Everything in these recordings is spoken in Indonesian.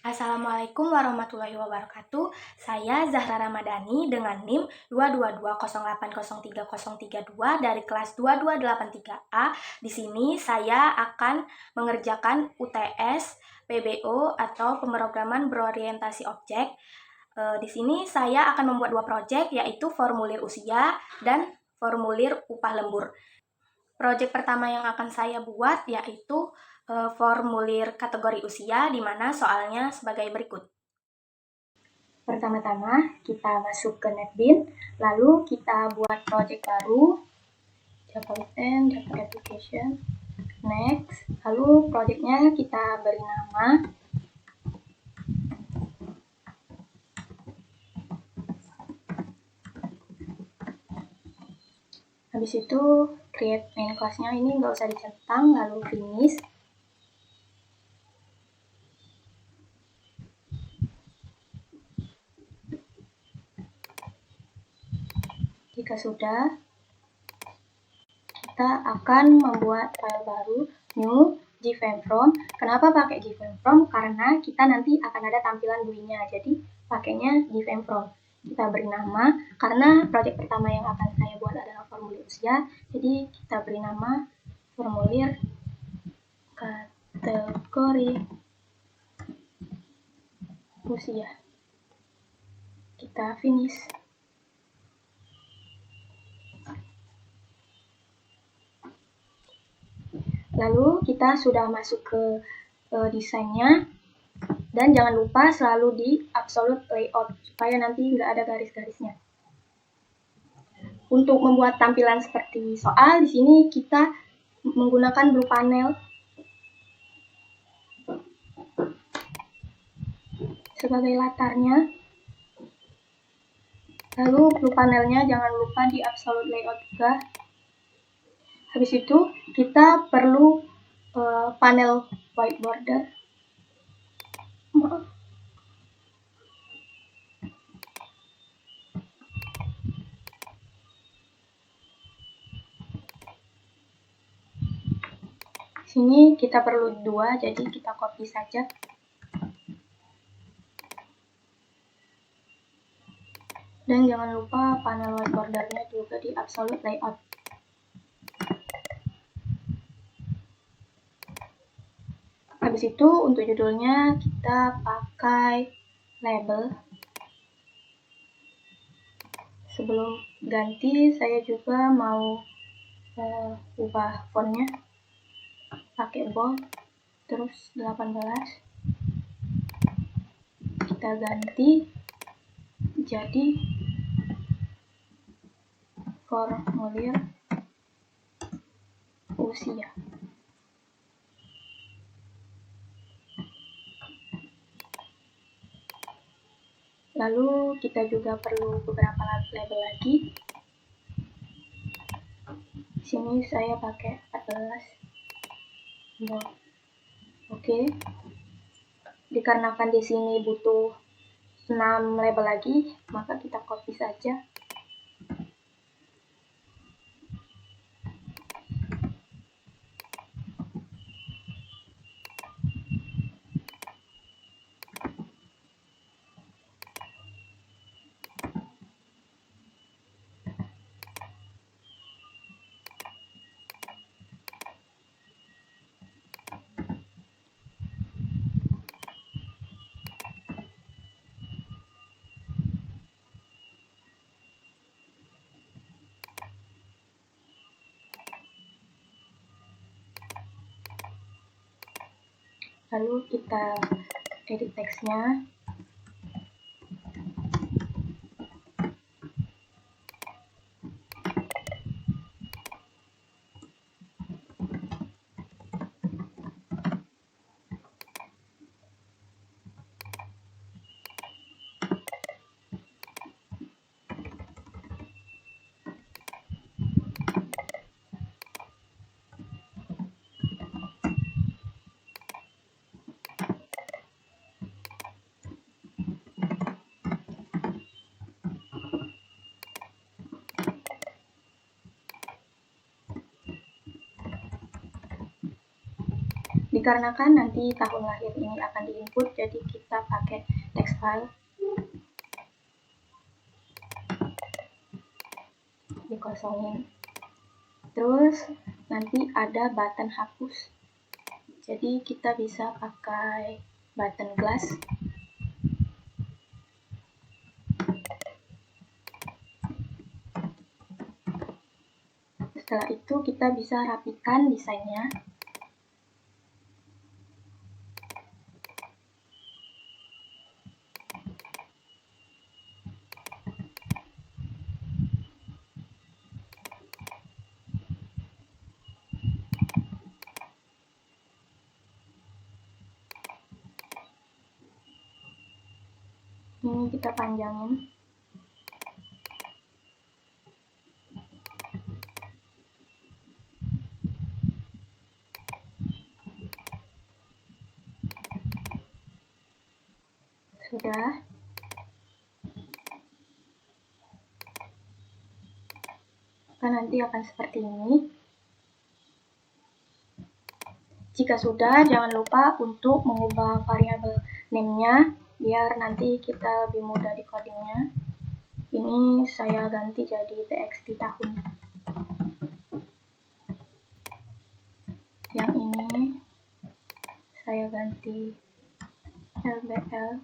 Assalamualaikum warahmatullahi wabarakatuh. Saya Zahra Ramadhani dengan NIM 222080332 dari kelas 2283A. Di sini saya akan mengerjakan UTS PBO atau pemrograman berorientasi objek. Di sini saya akan membuat dua proyek, yaitu formulir usia dan formulir upah lembur. Proyek pertama yang akan saya buat yaitu formulir kategori usia, di mana soalnya sebagai berikut. Pertama-tama kita masuk ke NetBeans, lalu kita buat proyek baru, Java End, Java Application, next, lalu proyeknya kita beri nama. Habis itu create main class-nya ini nggak usah dicentang, lalu finish. Jika sudah, kita akan membuat file baru, new GFrame. Kenapa pakai GFrame? Karena kita nanti akan ada tampilan GUI-nya, jadi pakainya GFrame. Kita beri nama, karena proyek pertama yang akan saya buat adalah formulir usia, jadi kita beri nama formulir kategori usia. Kita finish. Lalu kita sudah masuk ke desainnya, dan jangan lupa selalu di absolute layout supaya nanti nggak ada garis-garisnya. Untuk membuat tampilan seperti soal, di sini kita menggunakan blue panel sebagai latarnya. Lalu blue panelnya jangan lupa di absolute layout juga. Habis itu kita perlu panel white border. Sini kita perlu 2, jadi kita copy saja. Dan jangan lupa panel white bordernya juga di absolute layout. Habis itu untuk judulnya kita pakai label. Sebelum ganti, saya juga mau ubah fontnya pakai bold, terus 18. Kita ganti jadi formulir usia. Lalu kita juga perlu beberapa label lagi. Di sini saya pakai 14. Oke. Dikarenakan di sini butuh 6 label lagi, maka kita copy saja. Lalu kita edit teksnya. Dikarenakan nanti tahun lahir ini akan diinput, jadi kita pakai text file. Dikosongin. Terus nanti ada button hapus. Jadi kita bisa pakai button glass. Setelah itu kita bisa rapikan desainnya. Ini kita panjangin. Sudah. Maka nanti akan seperti ini. Jika sudah, jangan lupa untuk mengubah variabel name-nya biar nanti kita lebih mudah di codingnya. Ini saya ganti jadi txt tahun. Yang ini saya ganti lbl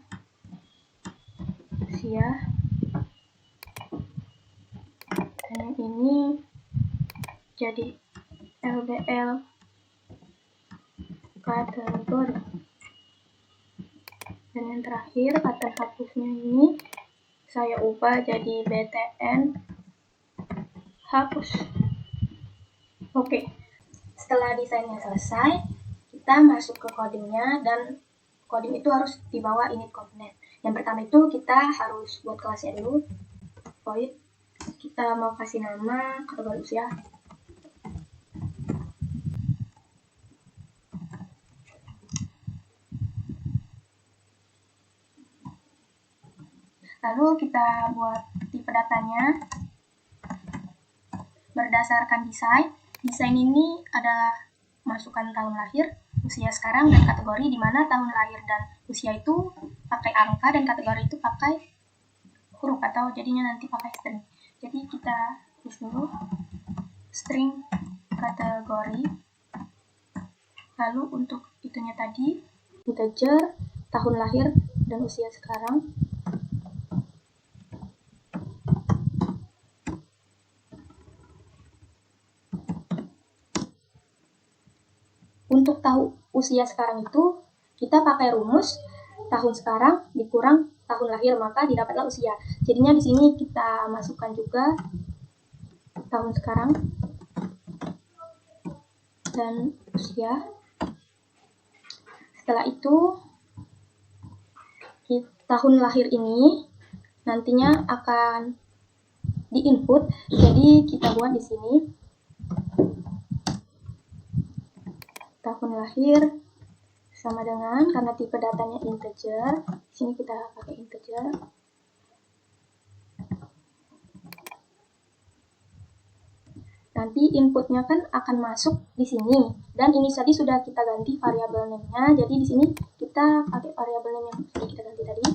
usia. Dan yang ini jadi lbl kategori. Dan yang terakhir, button hapusnya ini saya ubah jadi btn hapus. Oke, setelah desainnya selesai, kita masuk ke codingnya, dan coding itu harus dibawa init komponen. Yang pertama itu kita harus buat kelasnya dulu. Void, kita mau kasih nama kategori usia. Lalu kita buat tipe datanya berdasarkan desain. Desain ini adalah masukkan tahun lahir, usia sekarang, dan kategori, di mana tahun lahir dan usia itu pakai angka dan kategori itu pakai huruf atau jadinya nanti pakai string. Jadi kita tulis dulu string kategori. Lalu untuk itunya tadi integer, tahun lahir dan usia sekarang. Untuk tahu usia sekarang itu, kita pakai rumus tahun sekarang dikurang tahun lahir, maka didapatlah usia. Jadinya di sini kita masukkan juga tahun sekarang dan usia. Setelah itu, tahun lahir ini nantinya akan diinput. Jadi kita buat di sini tahun lahir sama dengan, karena tipe datanya integer, di sini kita pakai integer. Nanti inputnya kan akan masuk di sini, dan ini tadi sudah kita ganti variabel name-nya. Jadi di sini kita pakai variabel name yang sudah kita ganti tadi.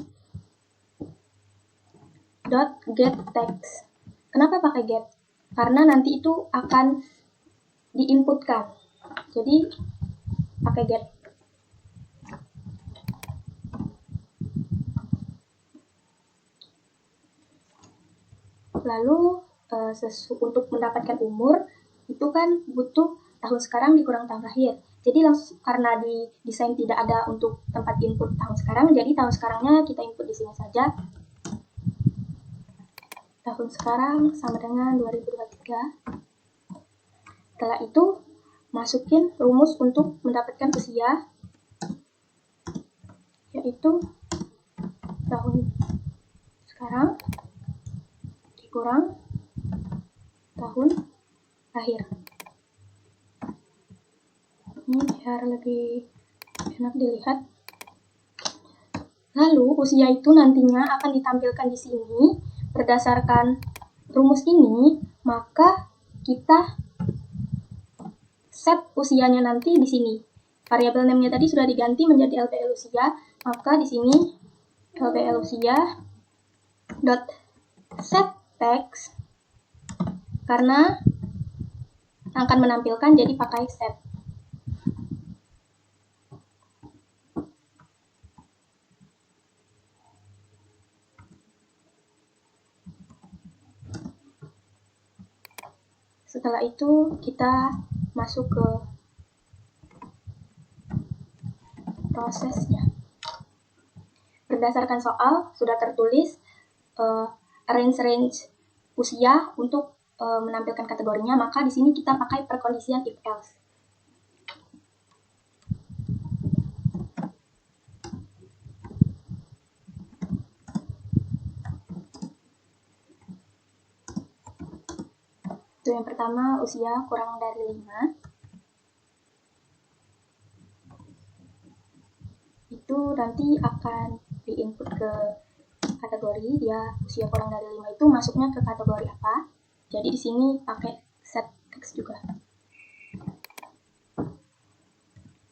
.get text. Kenapa pakai get? Karena nanti itu akan diinputkan. Jadi pakai get. Lalu untuk mendapatkan umur itu kan butuh tahun sekarang dikurang tahun lahir. Jadi langsung, karena di desain tidak ada untuk tempat input tahun sekarang, jadi tahun sekarangnya kita input di sini saja. Tahun sekarang sama dengan 2023. Setelah itu masukin rumus untuk mendapatkan usia, yaitu tahun sekarang dikurang tahun lahir. Ini biar lebih enak dilihat. Lalu usia itu nantinya akan ditampilkan di sini berdasarkan rumus ini, maka kita set usianya nanti di sini. variabel name-nya tadi sudah diganti menjadi LBL usia, maka di sini LBL usia dot set text karena akan menampilkan jadi pakai set. Setelah itu kita masuk ke prosesnya. Berdasarkan soal sudah tertulis range usia untuk menampilkan kategorinya, maka di sini kita pakai perkondisian if else. Itu yang pertama, usia kurang dari 5. Itu nanti akan diinput ke kategori, dia usia kurang dari 5 itu masuknya ke kategori apa. Jadi di sini pakai set text juga.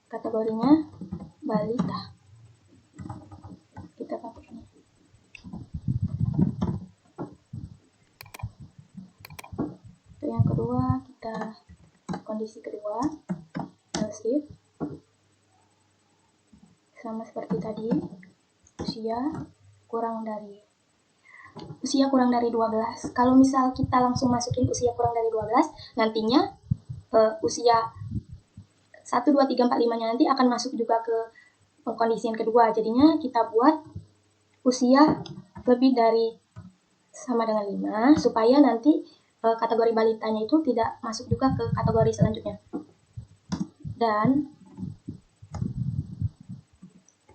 Kategorinya balita. Kita pakai ini. Itu yang kedua, kita kondisi kedua, else if. Sama seperti tadi, usia kurang dari 12. Kalau misal kita langsung masukin usia kurang dari 12, nantinya usia 1, 2, 3, 4, 5-nya nanti akan masuk juga ke pengkondisian kedua. Jadinya kita buat usia lebih dari sama dengan 5, supaya nanti kategori balitanya itu tidak masuk juga ke kategori selanjutnya. Dan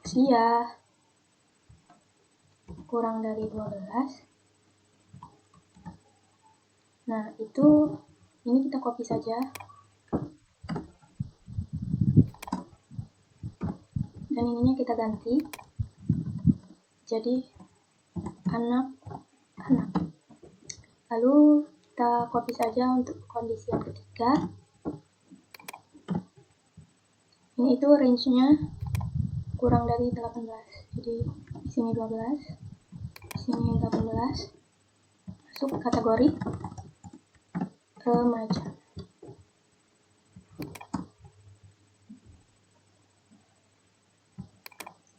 usia kurang dari 12. Nah, itu ini kita copy saja. Dan ininya kita ganti. Jadi anak. Lalu kita copy saja untuk kondisi yang ketiga. Ini itu range-nya kurang dari 18. Jadi di sini 12, di sini 18. Masuk kategori remaja.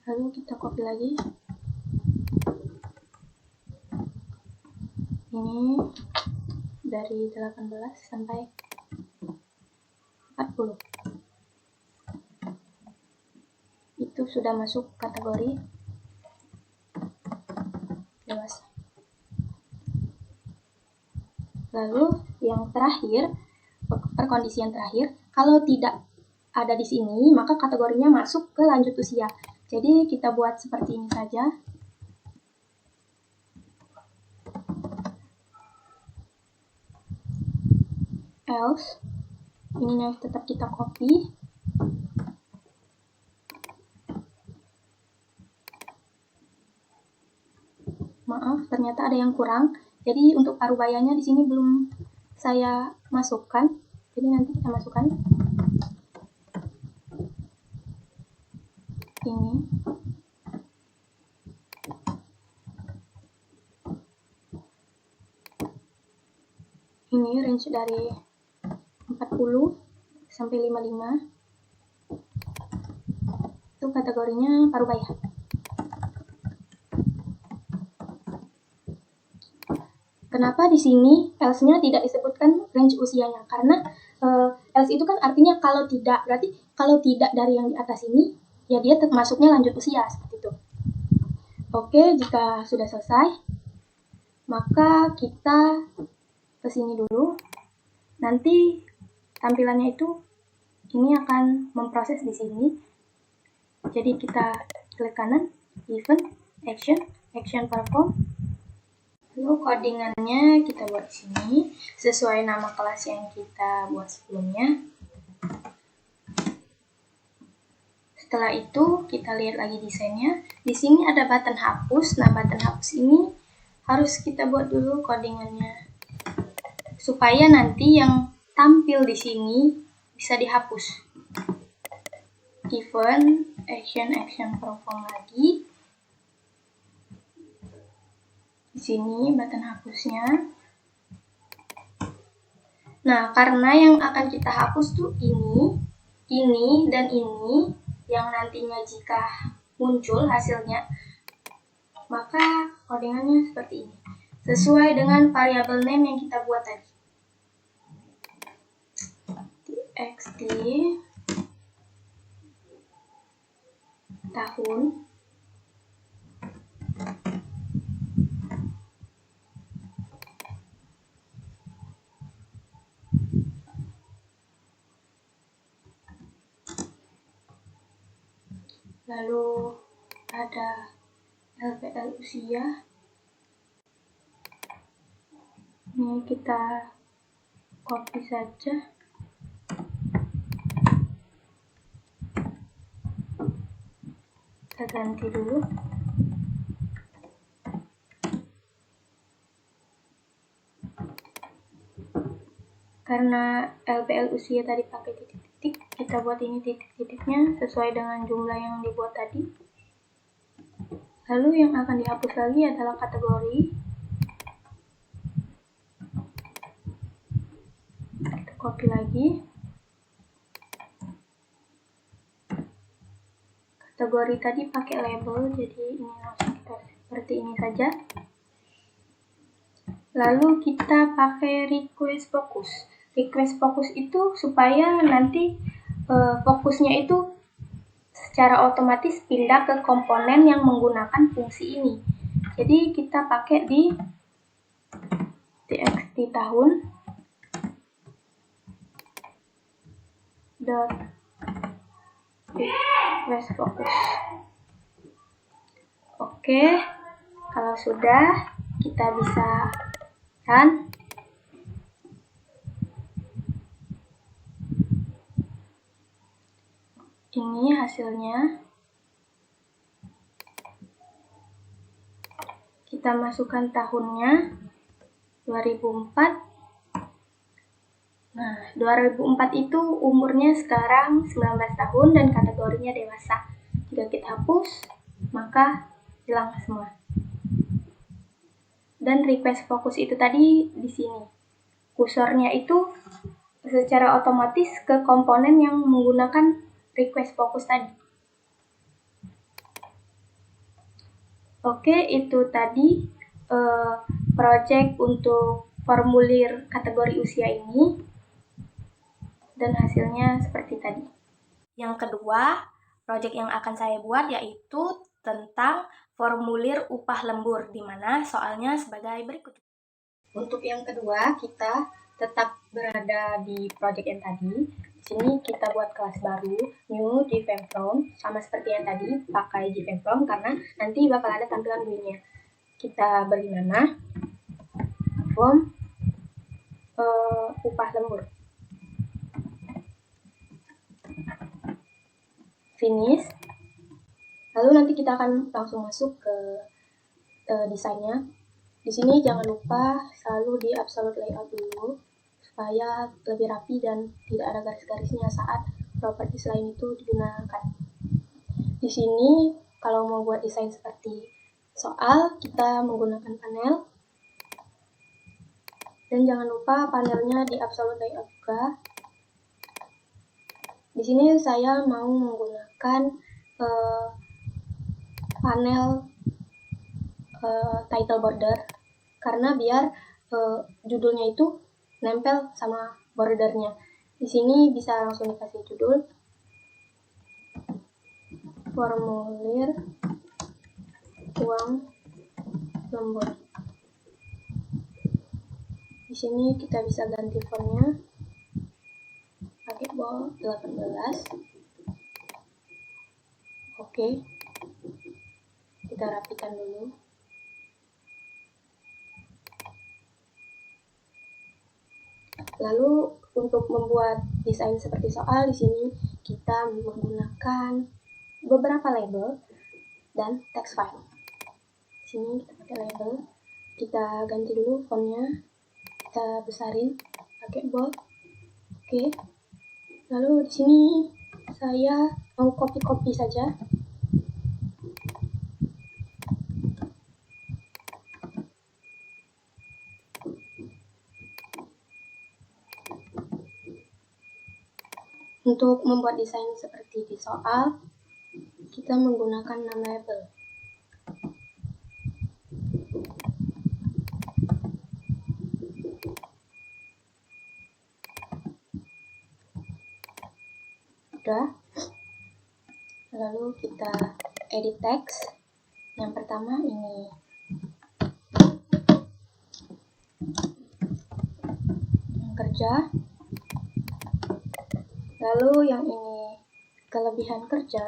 Lalu kita copy lagi. Ini dari 18 sampai 40. Itu sudah masuk kategori dewasa. Lalu yang terakhir, perkondisian terakhir, kalau tidak ada di sini, maka kategorinya masuk ke lanjut usia. Jadi kita buat seperti ini saja. Else, ininya tetap kita copy. Maaf, ternyata ada yang kurang. Jadi untuk parubayanya di sini belum saya masukkan. Jadi nanti kita masukkan ini. Ini range dari 40 sampai 55. Itu kategorinya parubaya. Kenapa di sini else-nya tidak disebutkan range usianya? Karena else itu kan artinya kalau tidak, berarti kalau tidak dari yang di atas ini, ya dia masuknya lanjut usia, seperti itu. Oke, jika sudah selesai, maka kita ke sini dulu. Nanti tampilannya itu ini akan memproses di sini. Jadi kita klik kanan, event, action perform. Lalu codingannya kita buat di sini sesuai nama kelas yang kita buat sebelumnya. Setelah itu kita lihat lagi desainnya. Di sini ada button hapus. Nah, button hapus ini harus kita buat dulu codingannya supaya nanti yang tampil di sini bisa dihapus. event action perform lagi. Di sini button hapusnya. Nah, karena yang akan kita hapus tuh ini dan ini, yang nantinya jika muncul hasilnya, maka codingannya seperti ini, sesuai dengan variabel name yang kita buat tadi. txt tahun lalu ada LPL usia. Ini kita copy saja. Kita ganti dulu. Karena LPL usia tadi pakai titik-titik, kita buat ini titik-titiknya sesuai dengan jumlah yang dibuat tadi. Lalu yang akan dihapus lagi adalah kategori. Kita copy lagi. Kategori tadi pakai label, jadi ini langsung kita seperti ini saja. Lalu kita pakai request focus. Request focus itu supaya nanti fokusnya itu secara otomatis pindah ke komponen yang menggunakan fungsi ini. Jadi kita pakai di txt tahun dot request focus. Oke, kalau sudah kita bisa run. Ini hasilnya. Kita masukkan tahunnya 2004. Nah, 2004 itu umurnya sekarang 19 tahun dan kategorinya dewasa. Jika kita hapus, maka hilang semua. Dan request fokus itu tadi di sini. Kursornya itu secara otomatis ke komponen yang menggunakan request fokus tadi. Oke, itu tadi project untuk formulir kategori usia ini. Dan hasilnya seperti tadi. Yang kedua, project yang akan saya buat yaitu tentang formulir upah lembur, di mana soalnya sebagai berikut. Untuk yang kedua, kita tetap berada di project yang tadi. Di sini kita buat kelas baru, new GFrame, sama seperti yang tadi, pakai GFrame karena nanti bakal ada tampilan UI-nya. Kita beri nama form upah lembur. Finish. Lalu nanti kita akan langsung masuk ke desainnya. Di sini jangan lupa selalu di absolute layout dulu supaya lebih rapi dan tidak ada garis-garisnya saat properties lain itu digunakan. Di sini kalau mau buat desain seperti soal, kita menggunakan panel. Dan jangan lupa panelnya di absolute layout juga. Di sini saya mau menggunakan panel title border karena biar judulnya itu nempel sama bordernya. Di sini bisa langsung dikasih judul formulir uang lembur. Di sini kita bisa ganti fontnya pakai bold 18. Oke, kita rapikan dulu. Lalu untuk membuat desain seperti soal, di sini kita menggunakan beberapa label dan text file. Di sini kita pakai label, kita ganti dulu fontnya, kita besarin pakai bold. Oke. Lalu di sini Saya mau copy saja. Untuk membuat desain seperti di soal, kita menggunakan 6 label. Udah. Lalu kita edit teks. Yang pertama ini yang kerja. Lalu yang ini kelebihan kerja.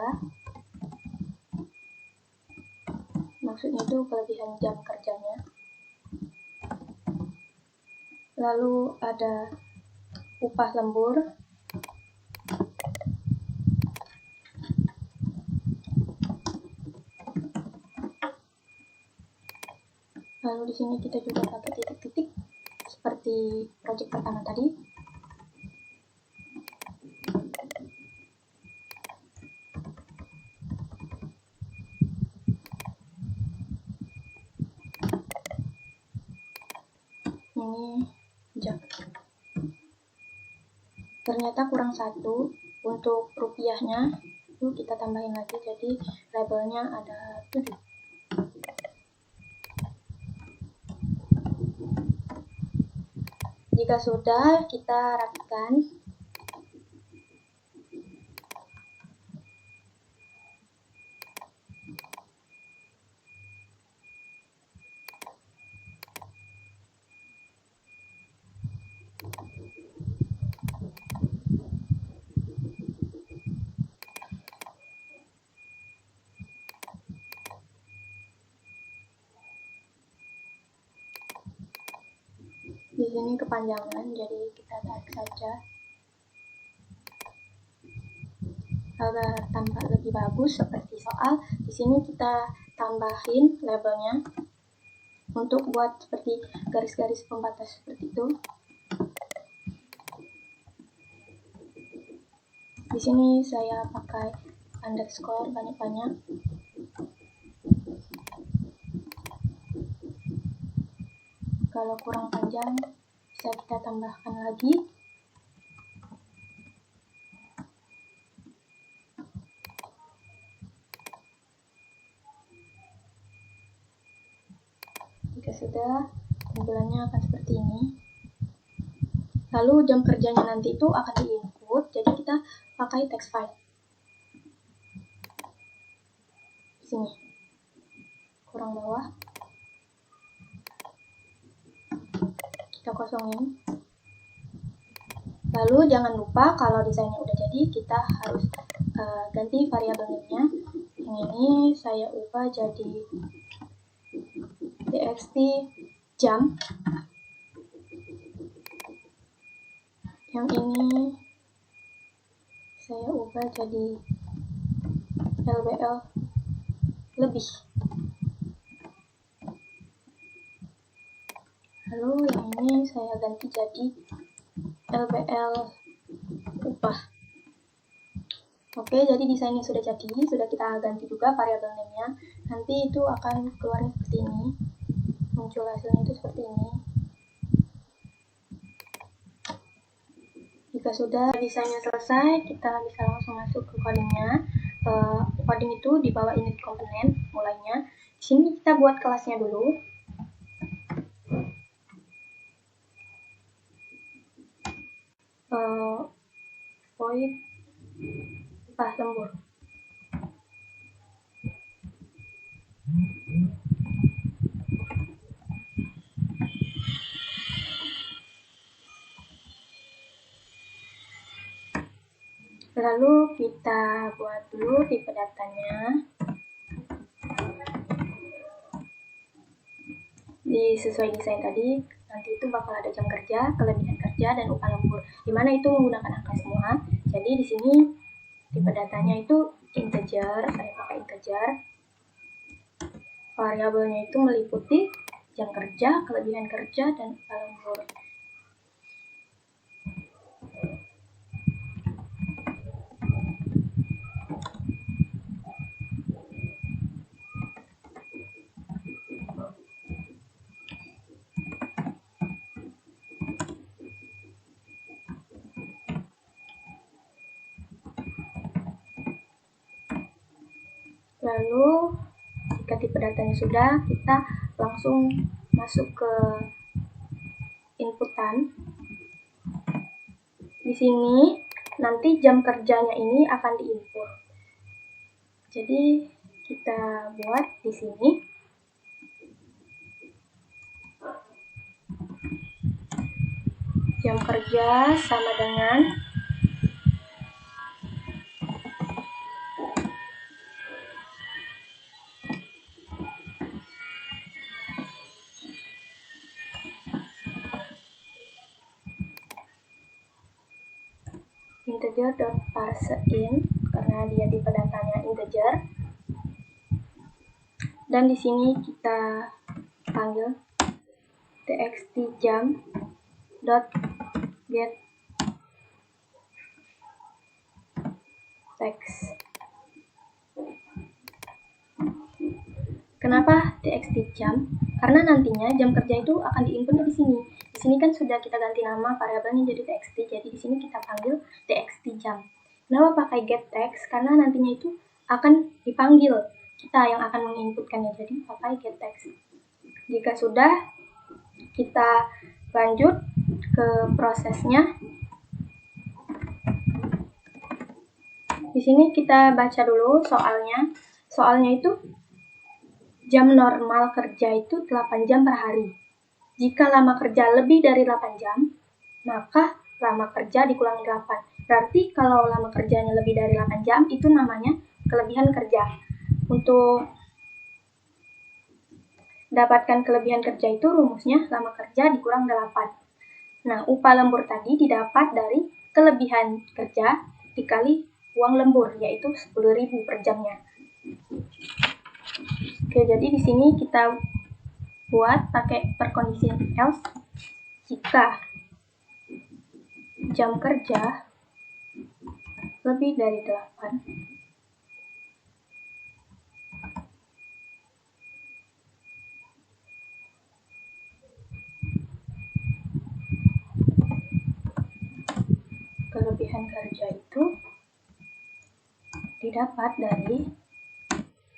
Maksudnya itu kelebihan jam kerjanya. Lalu ada upah lembur. Lalu di sini kita juga pakai titik-titik seperti project pertama tadi. Ini jam. Ternyata kurang 1 untuk rupiahnya. Itu kita tambahin lagi, jadi labelnya ada 7. Jika sudah, kita rapikan. Di sini kepanjangan, jadi kita tarik saja agar tampak lebih bagus seperti soal. Di sini kita tambahin labelnya untuk buat seperti garis-garis pembatas seperti itu. Di sini saya pakai underscore banyak-banyak. Kalau kurang panjang bisa kita tambahkan lagi. Jika sudah, tampilannya akan seperti ini. Lalu jam kerjanya nanti itu akan di-input, jadi kita pakai text file. Sini, kurang bawah. Kita kosongin. Lalu jangan lupa kalau desainnya udah jadi, kita harus ganti variabel name-nya. Yang ini saya ubah jadi txt jam. Yang ini saya ubah jadi lbl lebih. Lalu yang ini saya ganti jadi lbl upah. Oke, jadi desainnya sudah jadi, sudah kita ganti juga variabel name-nya. Nanti itu akan keluar seperti ini. Muncul hasilnya itu seperti ini. Jika sudah desainnya selesai, kita bisa langsung masuk ke codingnya. Coding itu di bawah init komponen mulainya. Di sini kita buat kelasnya dulu. Void upah lembur. Lalu kita buat dulu tipe datanya. Sesuai desain tadi, nanti itu bakal ada jam kerja, kelebihan kerja, dan upah lembur. Dimana itu menggunakan angka semua. Jadi di sini tipe datanya itu integer, saya pakai integer. Variabelnya itu meliputi jam kerja, kelebihan kerja, dan upah lembur. Lalu jika tipe datanya sudah, kita langsung masuk ke inputan. Di sini nanti jam kerjanya ini akan diinput. Jadi kita buat di sini. Jam kerja sama dengan integer.parseInt karena dia tipe datanya integer. Dan di sini kita panggil txt jam get text. Kenapa txt jam? Karena nantinya jam kerja itu akan diinput di sini. Di sini kan sudah kita ganti nama variabelnya jadi txt, jadi di sini kita panggil txt jam. Kenapa pakai get text? Karena nantinya itu akan dipanggil, kita yang akan menginputkannya, jadi pakai get text. Jika sudah, kita lanjut ke prosesnya. Di sini kita baca dulu soalnya. Soalnya itu jam normal kerja itu 8 jam per hari. Jika lama kerja lebih dari 8 jam, maka lama kerja dikurangi 8. Berarti kalau lama kerjanya lebih dari 8 jam, itu namanya kelebihan kerja. Untuk dapatkan kelebihan kerja itu rumusnya lama kerja dikurang 8. Nah, upah lembur tadi didapat dari kelebihan kerja dikali uang lembur, yaitu 10.000 per jamnya. Oke, jadi di sini kita buat pakai percondition else. Jika jam kerja lebih dari 8, kelebihan kerja itu didapat dari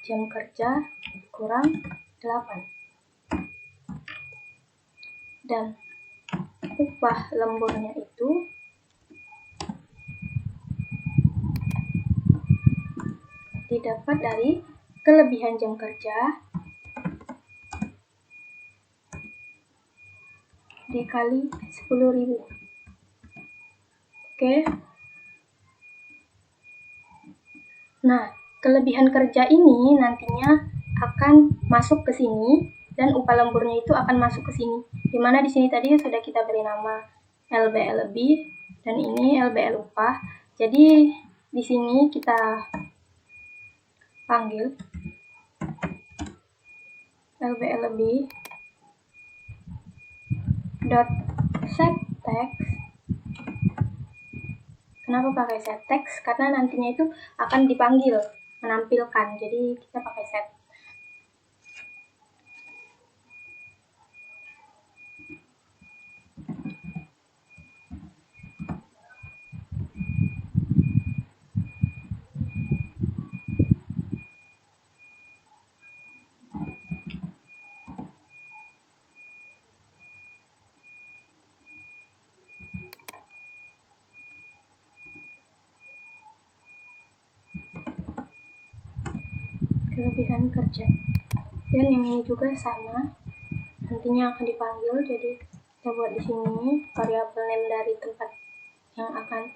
jam kerja kurang 8. Dan upah lemburnya itu didapat dari kelebihan jam kerja dikali 10.000. Oke. Nah, kelebihan kerja ini nantinya akan masuk ke sini dan upah lemburnya itu akan masuk ke sini. Dimana di sini tadi sudah kita beri nama LBLB dan ini LBL upah. Jadi di sini kita panggil LBLB dot set text. Kenapa pakai set text? Karena nantinya itu akan dipanggil, menampilkan. Jadi kita pakai set. Kelebihan kerja. Dan ini juga sama, nantinya akan dipanggil. Jadi kita buat di sini variabel name dari tempat yang akan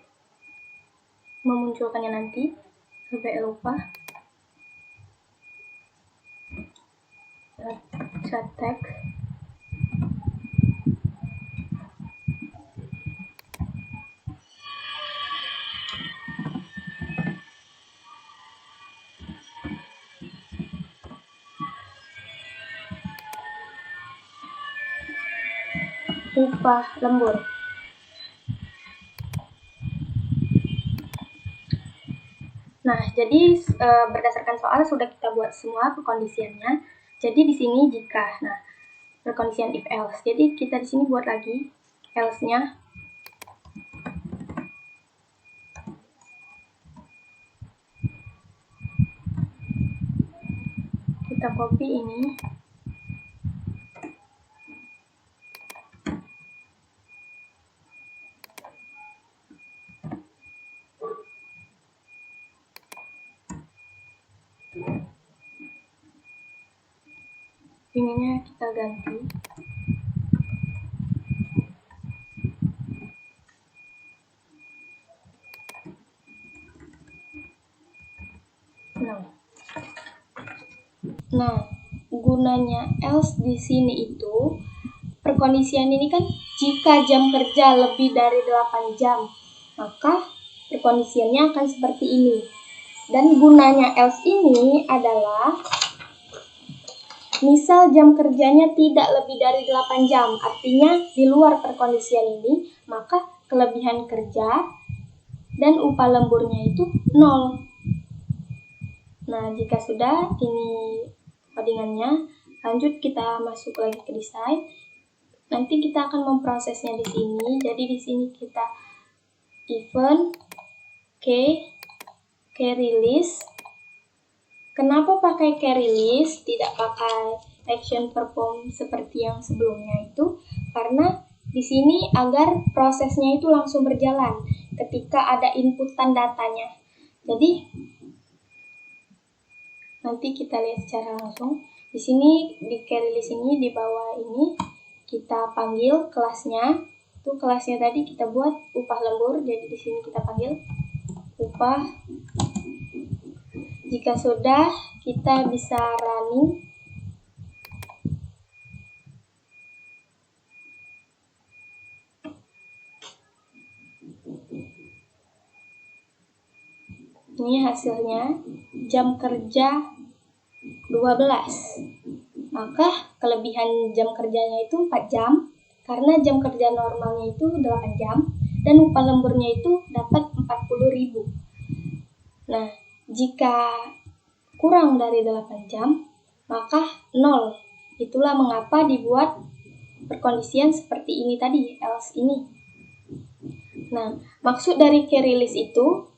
memunculkannya nanti, LBL upah set text upah lembur. Nah, jadi berdasarkan soal sudah kita buat semua perkondisiannya. Jadi di sini jika, nah, perkondisian if else. Jadi kita di sini buat lagi else-nya. kita copy ini. Ininya kita ganti. Nah, gunanya else di sini itu perkondisian ini kan jika jam kerja lebih dari 8 jam, maka perkondisiannya akan seperti ini. Dan gunanya else ini adalah misal jam kerjanya tidak lebih dari 8 jam, artinya di luar perkondisian ini, maka kelebihan kerja dan upah lemburnya itu 0. Nah, jika sudah ini codingannya, lanjut kita masuk lagi ke desain. Nanti kita akan memprosesnya di sini. Jadi di sini kita event release. Kenapa pakai release, tidak pakai action perform seperti yang sebelumnya itu? Karena di sini agar prosesnya itu langsung berjalan ketika ada inputan datanya. Jadi nanti kita lihat secara langsung. Di sini di release ini di bawah ini kita panggil kelasnya. Itu kelasnya tadi kita buat upah lembur. Jadi di sini kita panggil upah. Jika sudah, kita bisa running. Ini hasilnya, jam kerja 12. Maka kelebihan jam kerjanya itu 4 jam, karena jam kerja normalnya itu 8 jam, dan upah lemburnya itu dapat 40.000. Nah, jika kurang dari 8 jam, maka 0. Itulah mengapa dibuat perkondisian seperti ini tadi, else ini. Nah, maksud dari release itu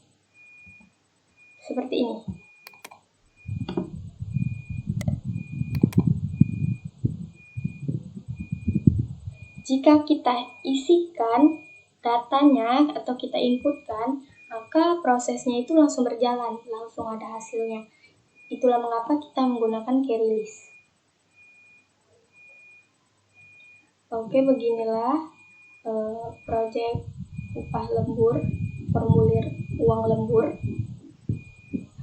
seperti ini. Jika kita isikan datanya atau kita inputkan, maka prosesnya itu langsung berjalan, langsung ada hasilnya. Itulah mengapa kita menggunakan release. Oke, beginilah proyek upah lembur, formulir uang lembur.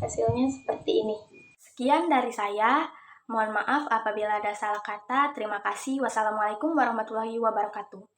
Hasilnya seperti ini. Sekian dari saya. Mohon maaf apabila ada salah kata. Terima kasih. Wassalamualaikum warahmatullahi wabarakatuh.